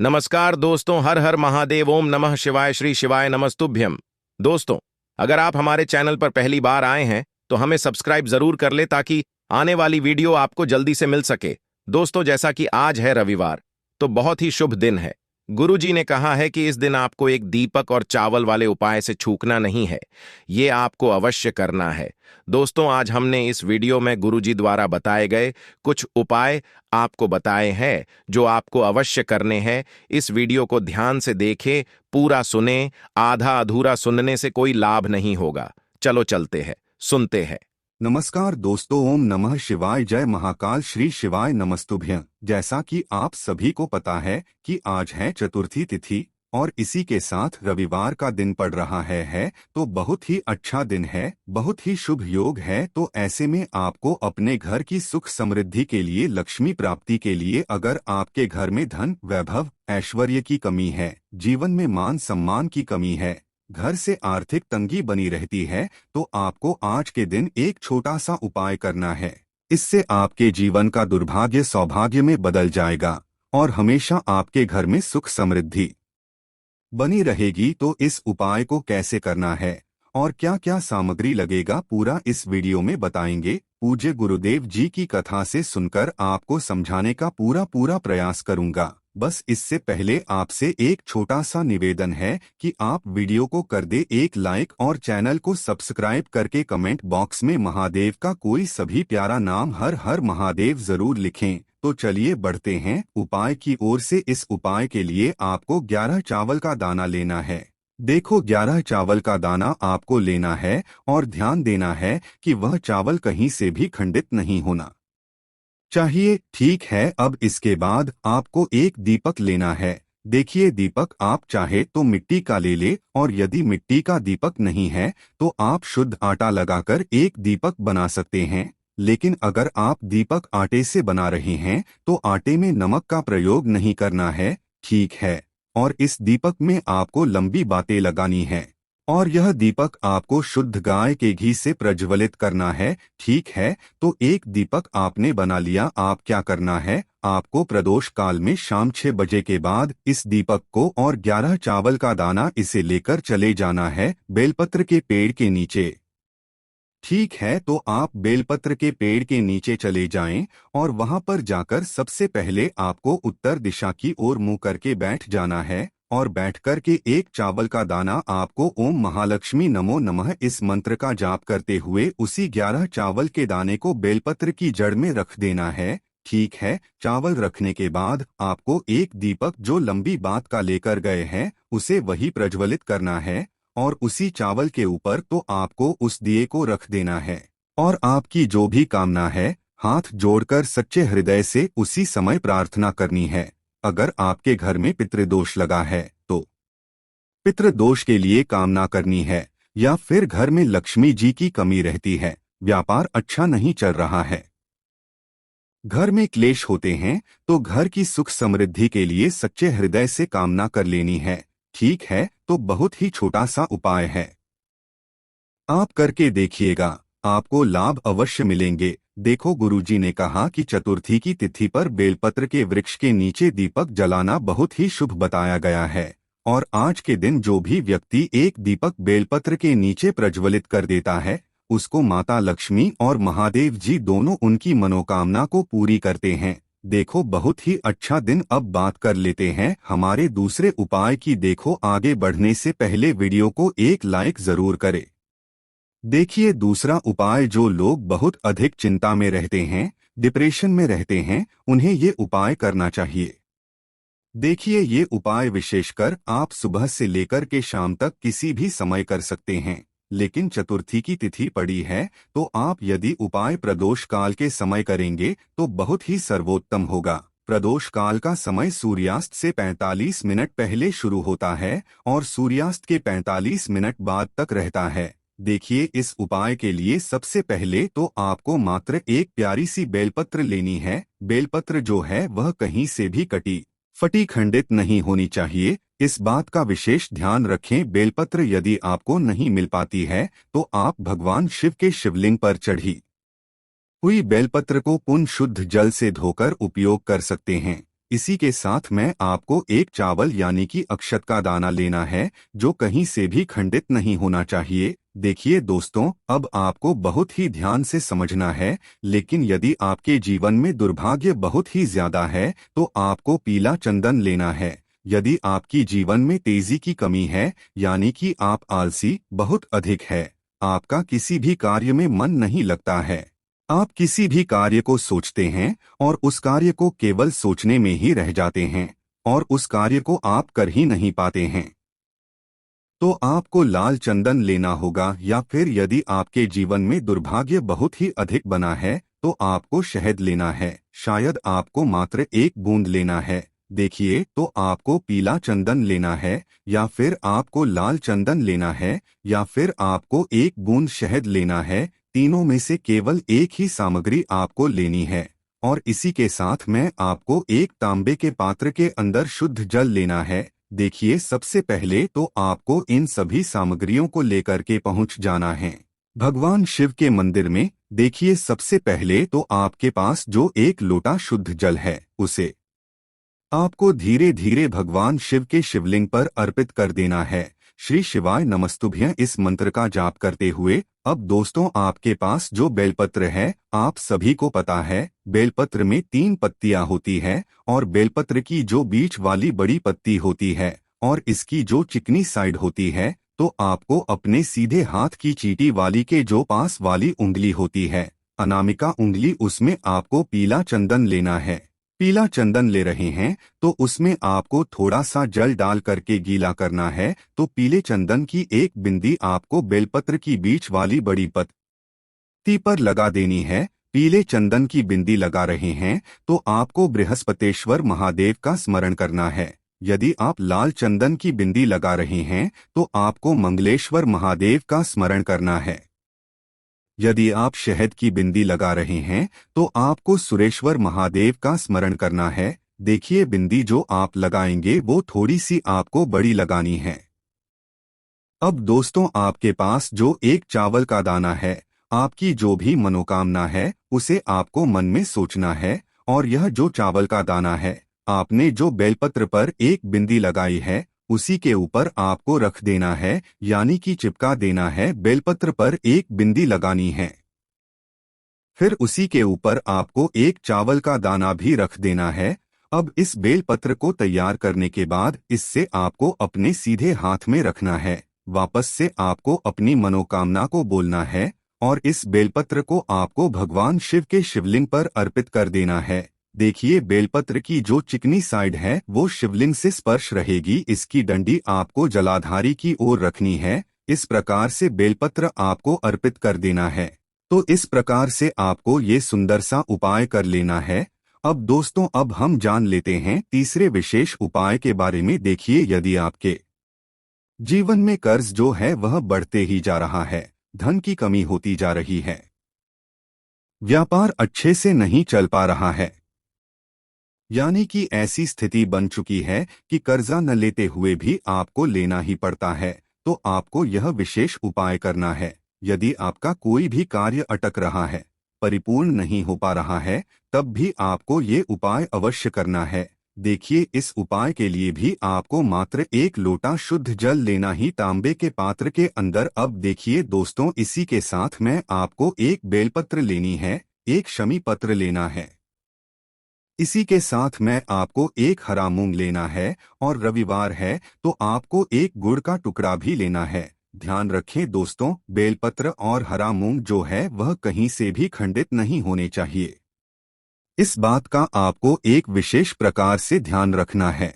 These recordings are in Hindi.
नमस्कार दोस्तों, हर हर महादेव, ओम नमः शिवाय, श्री शिवाय नमस्तुभ्यम। दोस्तों, अगर आप हमारे चैनल पर पहली बार आए हैं तो हमें सब्सक्राइब जरूर कर ले ताकि आने वाली वीडियो आपको जल्दी से मिल सके। दोस्तों, जैसा कि आज है रविवार, तो बहुत ही शुभ दिन है। गुरुजी ने कहा है कि इस दिन आपको एक दीपक और चावल वाले उपाय से चूकना नहीं है। ये आपको अवश्य करना है। दोस्तों, आज हमने इस वीडियो में गुरुजी द्वारा बताए गए कुछ उपाय आपको बताए हैं जो आपको अवश्य करने हैं। इस वीडियो को ध्यान से देखें, पूरा सुने। आधा अधूरा सुनने से कोई लाभ नहीं होगा। चलो चलते हैं, सुनते हैं। नमस्कार दोस्तों, ओम नमः शिवाय, जय महाकाल, श्री शिवाय नमस्तुभ्यं। जैसा कि आप सभी को पता है कि आज है चतुर्थी तिथि और इसी के साथ रविवार का दिन पड़ रहा है तो बहुत ही अच्छा दिन है, बहुत ही शुभ योग है। तो ऐसे में आपको अपने घर की सुख समृद्धि के लिए, लक्ष्मी प्राप्ति के लिए, अगर आपके घर में धन, वैभव, ऐश्वर्य की कमी है, जीवन में मान सम्मान की कमी है, घर से आर्थिक तंगी बनी रहती है, तो आपको आज के दिन एक छोटा सा उपाय करना है। इससे आपके जीवन का दुर्भाग्य सौभाग्य में बदल जाएगा और हमेशा आपके घर में सुख समृद्धि बनी रहेगी। तो इस उपाय को कैसे करना है और क्या क्या सामग्री लगेगा, पूरा इस वीडियो में बताएंगे। पूज्य गुरुदेव जी की कथा से सुनकर आपको समझाने का पूरा प्रयास करूंगा। बस इससे पहले आपसे एक छोटा सा निवेदन है कि आप वीडियो को कर दे एक लाइक और चैनल को सब्सक्राइब करके कमेंट बॉक्स में महादेव का कोई सभी प्यारा नाम हर हर महादेव जरूर लिखें। तो चलिए बढ़ते हैं उपाय की ओर से। इस उपाय के लिए आपको 11 चावल का दाना लेना है। देखो, 11 चावल का दाना आपको लेना है और ध्यान देना है कि वह चावल कहीं से भी खंडित नहीं होना चाहिए। ठीक है, अब इसके बाद आपको एक दीपक लेना है। देखिए, दीपक आप चाहे तो मिट्टी का ले ले और यदि मिट्टी का दीपक नहीं है तो आप शुद्ध आटा लगाकर एक दीपक बना सकते हैं। लेकिन अगर आप दीपक आटे से बना रहे हैं तो आटे में नमक का प्रयोग नहीं करना है, ठीक है। और इस दीपक में आपको लंबी बातें लगानी है और यह दीपक आपको शुद्ध गाय के घी से प्रज्वलित करना है, ठीक है। तो एक दीपक आपने बना लिया। आप क्या करना है, आपको प्रदोष काल में शाम 6 बजे के बाद इस दीपक को और 11 चावल का दाना इसे लेकर चले जाना है बेलपत्र के पेड़ के नीचे। ठीक है, तो आप बेलपत्र के पेड़ के नीचे चले जाएं और वहां पर जाकर सबसे पहले आपको उत्तर दिशा की ओर मुंह करके बैठ जाना है और बैठकर के एक चावल का दाना आपको ओम महालक्ष्मी नमो नमः इस मंत्र का जाप करते हुए उसी 11 चावल के दाने को बेलपत्र की जड़ में रख देना है, ठीक है। चावल रखने के बाद आपको एक दीपक जो लंबी बात का लेकर गए हैं उसे वही प्रज्वलित करना है और उसी चावल के ऊपर तो आपको उस दिए को रख देना है और आपकी जो भी कामना है हाथ जोड़कर सच्चे हृदय से उसी समय प्रार्थना करनी है। अगर आपके घर में पितृदोष लगा है तो पितृदोष के लिए कामना करनी है, या फिर घर में लक्ष्मी जी की कमी रहती है, व्यापार अच्छा नहीं चल रहा है, घर में क्लेश होते हैं, तो घर की सुख समृद्धि के लिए सच्चे हृदय से कामना कर लेनी है, ठीक है। तो बहुत ही छोटा सा उपाय है, आप करके देखिएगा, आपको लाभ अवश्य मिलेंगे। देखो, गुरुजी ने कहा कि चतुर्थी की तिथि पर बेलपत्र के वृक्ष के नीचे दीपक जलाना बहुत ही शुभ बताया गया है और आज के दिन जो भी व्यक्ति एक दीपक बेलपत्र के नीचे प्रज्वलित कर देता है उसको माता लक्ष्मी और महादेव जी दोनों उनकी मनोकामना को पूरी करते हैं। देखो, बहुत ही अच्छा दिन। अब बात कर लेते हैं हमारे दूसरे उपाय की। देखो, आगे बढ़ने से पहले वीडियो को एक लाइक जरूर करें। देखिए, दूसरा उपाय, जो लोग बहुत अधिक चिंता में रहते हैं, डिप्रेशन में रहते हैं, उन्हें ये उपाय करना चाहिए। देखिए, ये उपाय विशेषकर आप सुबह से लेकर के शाम तक किसी भी समय कर सकते हैं, लेकिन चतुर्थी की तिथि पड़ी है तो आप यदि उपाय प्रदोष काल के समय करेंगे तो बहुत ही सर्वोत्तम होगा। प्रदोष काल का समय सूर्यास्त से 45 मिनट पहले शुरू होता है और सूर्यास्त के 45 मिनट बाद तक रहता है। देखिए, इस उपाय के लिए सबसे पहले तो आपको मात्र एक प्यारी सी बेलपत्र लेनी है। बेलपत्र जो है वह कहीं से भी कटी फटी खंडित नहीं होनी चाहिए, इस बात का विशेष ध्यान रखें। बेलपत्र यदि आपको नहीं मिल पाती है तो आप भगवान शिव के शिवलिंग पर चढ़ी हुई बेलपत्र को पुण्य शुद्ध जल से धोकर उपयोग कर सकते हैं। इसी के साथ में आपको एक चावल यानी कि अक्षत का दाना लेना है, जो कहीं से भी खंडित नहीं होना चाहिए। देखिए दोस्तों, अब आपको बहुत ही ध्यान से समझना है, लेकिन यदि आपके जीवन में दुर्भाग्य बहुत ही ज्यादा है तो आपको पीला चंदन लेना है। यदि आपकी जीवन में तेजी की कमी है, यानी कि आप आलसी बहुत अधिक है, आपका किसी भी कार्य में मन नहीं लगता है, आप किसी भी कार्य को सोचते हैं और उस कार्य को केवल सोचने में ही रह जाते हैं और उस कार्य को आप कर ही नहीं पाते हैं, तो आपको लाल चंदन लेना होगा। या फिर यदि आपके जीवन में दुर्भाग्य बहुत ही अधिक बना है तो आपको शहद लेना है। शायद आपको मात्र एक बूंद लेना है। देखिए, तो आपको पीला चंदन लेना है, या फिर आपको लाल चंदन लेना है, या फिर आपको एक बूंद शहद लेना है। तीनों में से केवल एक ही सामग्री आपको लेनी है। और इसी के साथ में आपको एक तांबे के पात्र के अंदर शुद्ध जल लेना है। देखिए, सबसे पहले तो आपको इन सभी सामग्रियों को लेकर के पहुंच जाना है भगवान शिव के मंदिर में। देखिए, सबसे पहले तो आपके पास जो एक लोटा शुद्ध जल है, उसे आपको धीरे धीरे भगवान शिव के शिवलिंग पर अर्पित कर देना है। श्री शिवाय नमस्तुभ्यं इस मंत्र का जाप करते हुए। अब दोस्तों, आपके पास जो बेलपत्र है, आप सभी को पता है, बेलपत्र में 3 पत्तियां होती है और बेलपत्र की जो बीच वाली बड़ी पत्ती होती है और इसकी जो चिकनी साइड होती है, तो आपको अपने सीधे हाथ की चीटी वाली के जो पास वाली उंगली होती है, अनामिका उंगली, उसमें आपको पीला चंदन लेना है। पीला चंदन ले रहे हैं तो उसमें आपको थोड़ा सा जल डाल करके गीला करना है। तो पीले चंदन की एक बिंदी आपको बेलपत्र की बीच वाली बड़ी पत्ती पर लगा देनी है। पीले चंदन की बिंदी लगा रहे हैं तो आपको बृहस्पतेश्वर महादेव का स्मरण करना है। यदि आप लाल चंदन की बिंदी लगा रहे हैं तो आपको मंगलेश्वर महादेव का स्मरण करना है। यदि आप शहद की बिंदी लगा रहे हैं तो आपको सुरेश्वर महादेव का स्मरण करना है। देखिए, बिंदी जो आप लगाएंगे वो थोड़ी सी आपको बड़ी लगानी है। अब दोस्तों, आपके पास जो एक चावल का दाना है, आपकी जो भी मनोकामना है उसे आपको मन में सोचना है। और यह जो चावल का दाना है, आपने जो बेलपत्र पर एक बिंदी लगाई है, उसी के ऊपर आपको रख देना है, यानी कि चिपका देना है। बेलपत्र पर एक बिंदी लगानी है, फिर उसी के ऊपर आपको एक चावल का दाना भी रख देना है। अब इस बेलपत्र को तैयार करने के बाद इससे आपको अपने सीधे हाथ में रखना है। वापस से आपको अपनी मनोकामना को बोलना है और इस बेलपत्र को आपको भगवान शिव के शिवलिंग पर अर्पित कर देना है। देखिए, बेलपत्र की जो चिकनी साइड है वो शिवलिंग से स्पर्श रहेगी। इसकी डंडी आपको जलाधारी की ओर रखनी है। इस प्रकार से बेलपत्र आपको अर्पित कर देना है। तो इस प्रकार से आपको ये सुंदर सा उपाय कर लेना है। अब दोस्तों, अब हम जान लेते हैं तीसरे विशेष उपाय के बारे में। देखिए, यदि आपके जीवन में कर्ज जो है वह बढ़ते ही जा रहा है, धन की कमी होती जा रही है, व्यापार अच्छे से नहीं चल पा रहा है, यानी कि ऐसी स्थिति बन चुकी है कि कर्जा न लेते हुए भी आपको लेना ही पड़ता है, तो आपको यह विशेष उपाय करना है। यदि आपका कोई भी कार्य अटक रहा है, परिपूर्ण नहीं हो पा रहा है, तब भी आपको ये उपाय अवश्य करना है। देखिए, इस उपाय के लिए भी आपको मात्र एक लोटा शुद्ध जल लेना ही तांबे के पात्र के अंदर। अब देखिए दोस्तों, इसी के साथ में आपको एक बेलपत्र लेनी है, एक शमी पत्र लेना है। इसी के साथ में आपको एक हरा मूंग लेना है और रविवार है तो आपको एक गुड़ का टुकड़ा भी लेना है। ध्यान रखें दोस्तों, बेलपत्र और हरा मूंग जो है वह कहीं से भी खंडित नहीं होने चाहिए। इस बात का आपको एक विशेष प्रकार से ध्यान रखना है।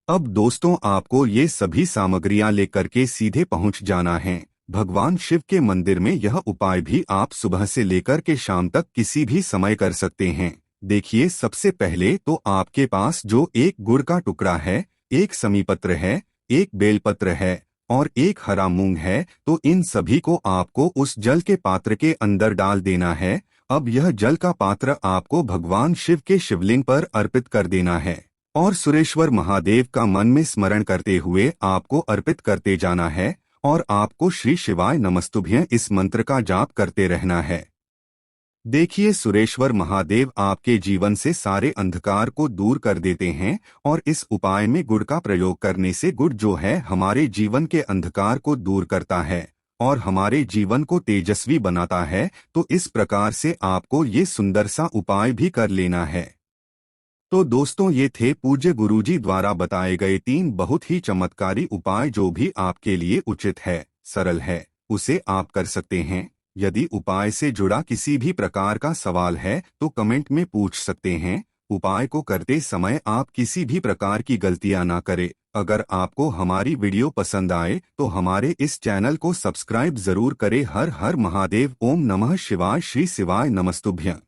अब दोस्तों, आपको ये सभी सामग्रियां लेकर के सीधे पहुंच जाना है भगवान शिव के मंदिर में। यह उपाय भी आप सुबह से लेकर के शाम तक किसी भी समय कर सकते हैं। देखिए, सबसे पहले तो आपके पास जो एक गुड़ का टुकड़ा है, एक समीपत्र है, एक बेलपत्र है और एक हरा मूंग है, तो इन सभी को आपको उस जल के पात्र के अंदर डाल देना है। अब यह जल का पात्र आपको भगवान शिव के शिवलिंग पर अर्पित कर देना है और सुरेश्वर महादेव का मन में स्मरण करते हुए आपको अर्पित करते जाना है और आपको श्री शिवाय नमस्तुभ्यं इस मंत्र का जाप करते रहना है। देखिए, सुरेश्वर महादेव आपके जीवन से सारे अंधकार को दूर कर देते हैं और इस उपाय में गुड़ का प्रयोग करने से गुड़ जो है हमारे जीवन के अंधकार को दूर करता है और हमारे जीवन को तेजस्वी बनाता है। तो इस प्रकार से आपको ये सुंदर सा उपाय भी कर लेना है। तो दोस्तों, ये थे पूज्य गुरुजी द्वारा बताए गए 3 बहुत ही चमत्कारी उपाय। जो भी आपके लिए उचित है, सरल है, उसे आप कर सकते हैं। यदि उपाय से जुड़ा किसी भी प्रकार का सवाल है तो कमेंट में पूछ सकते हैं। उपाय को करते समय आप किसी भी प्रकार की गलतियां ना करें। अगर आपको हमारी वीडियो पसंद आए तो हमारे इस चैनल को सब्सक्राइब जरूर करें। हर हर महादेव। ओम नमः शिवाय। श्री शिवाय नमस्तुभ्यं।